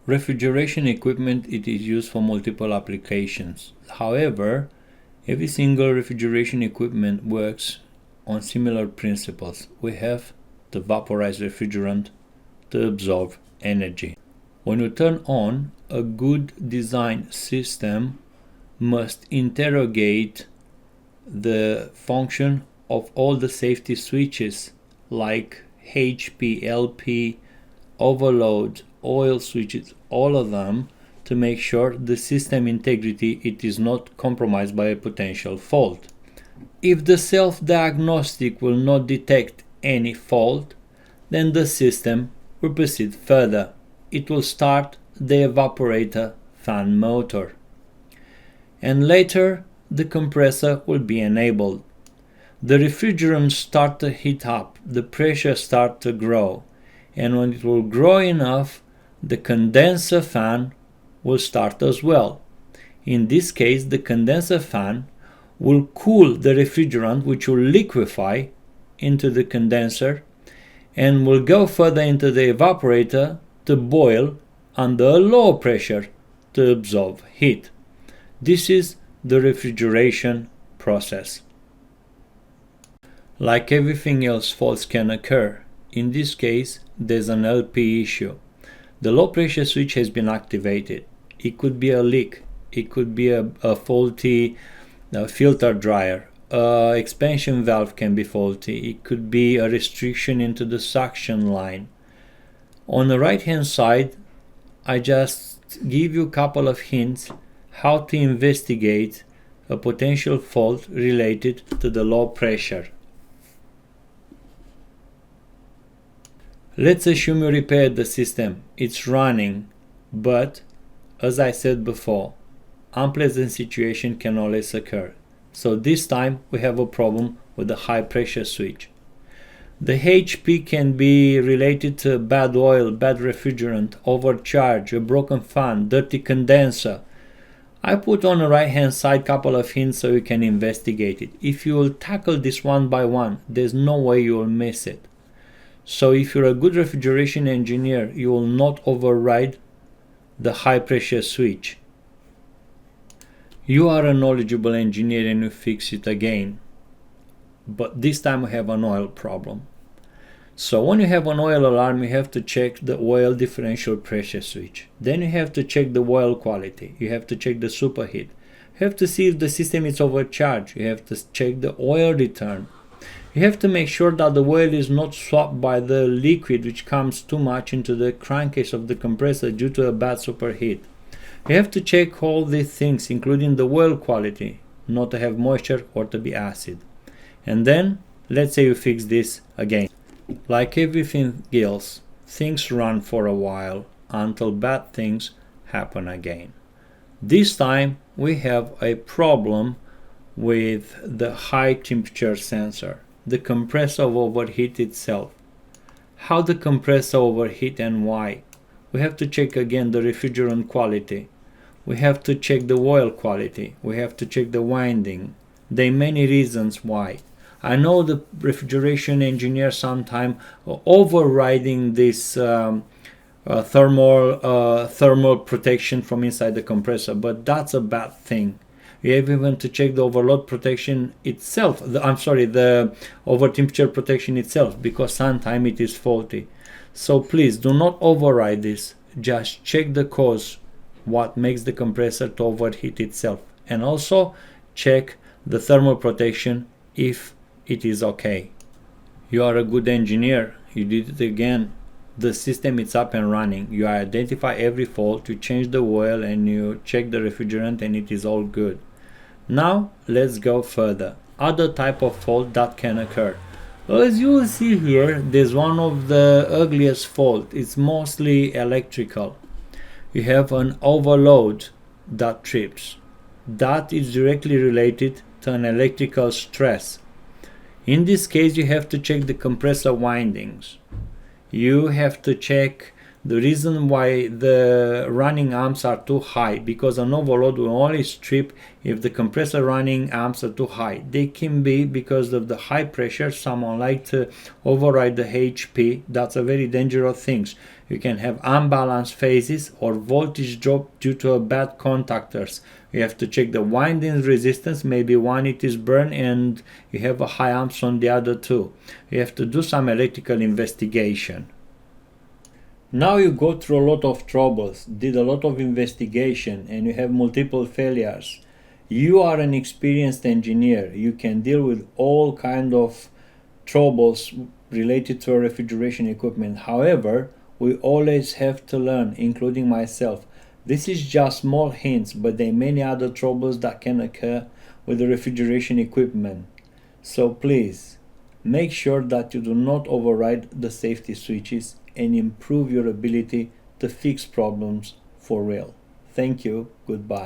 Refrigeration equipment, it is used for multiple applications. However, every single refrigeration equipment works on similar principles. We have the vaporized refrigerant to absorb energy. When you turn on, a good design system must interrogate the function of all the safety switches like HP, LP, overload, oil switches, all of them, to make sure the system integrity it is not compromised by a potential fault. If the self-diagnostic will not detect any fault, then the system will proceed further. It will start the evaporator fan motor, and later the compressor will be enabled. The refrigerant start to heat up, the pressure start to grow, and when it will grow enough, the condenser fan will start as well. In this case, the condenser fan will cool the refrigerant, which will liquefy into the condenser and will go further into the evaporator to boil under a low pressure to absorb heat. This is the refrigeration process. Like everything else, faults can occur. In this case, there's an LP issue. The low pressure switch has been activated. It could be a leak. It could be a faulty filter dryer. Expansion valve can be faulty. It could be a restriction into the suction line. On the right hand side, I just give you a couple of hints how to investigate a potential fault related to the low pressure. Let's assume you repaired the system. It's running, but as I said before, unpleasant situation can always occur. So this time we have a problem with the high pressure switch. The HP can be related to bad oil, bad refrigerant, overcharge, a broken fan, dirty condenser. I put on the right hand side a couple of hints so you can investigate it. If you will tackle this one by one, there's no way you will miss it. So if you're a good refrigeration engineer, you will not override the high pressure switch. You are a knowledgeable engineer and you fix it again. But this time we have an oil problem. So when you have an oil alarm, you have to check the oil differential pressure switch. Then you have to check the oil quality. You have to check the superheat. You have to see if the system is overcharged. You have to check the oil return. You have to make sure that the oil is not swapped by the liquid which comes too much into the crankcase of the compressor due to a bad superheat. You have to check all these things, including the oil quality, not to have moisture or to be acid. And then, let's say you fix this again. Like everything else, things run for a while until bad things happen again. This time we have a problem with the high temperature sensor. The compressor overheat itself. How the compressor overheat and why? We have to check again the refrigerant quality. We have to check the oil quality. We have to check the winding. There are many reasons why. I know the refrigeration engineer sometimes overriding this thermal protection from inside the compressor, but that's a bad thing. You have even to check the overload protection itself, the over temperature protection itself, because sometimes it is faulty. So please do not override this. Just check the cause, what makes the compressor to overheat itself, and also check the thermal protection if it is okay. You are a good engineer. You did it again. The system is up and running. You identify every fault, you change the oil, and you check the refrigerant, and it is all good. Now let's go further. Other type of fault that can occur. As you will see here, there's one of the ugliest fault. It's mostly electrical. You have an overload that trips. That is directly related to an electrical stress. In this case, you have to check the compressor windings. You have to check The reason why the running amps are too high, because an overload will only strip if the compressor running amps are too high. They can be because of the high pressure. Someone like to override the HP. That's a very dangerous thing. You can have unbalanced phases or voltage drop due to bad contactors. You have to check the winding resistance. Maybe one it is burned and you have a high amps on the other two. You have to do some electrical investigation. Now you go through a lot of troubles, did a lot of investigation, and you have multiple failures. You are an experienced engineer. You can deal with all kind of troubles related to refrigeration equipment. However, we always have to learn, including myself. This is just small hints, but there are many other troubles that can occur with the refrigeration equipment. So please, make sure that you do not override the safety switches and improve your ability to fix problems for real. Thank you. Goodbye.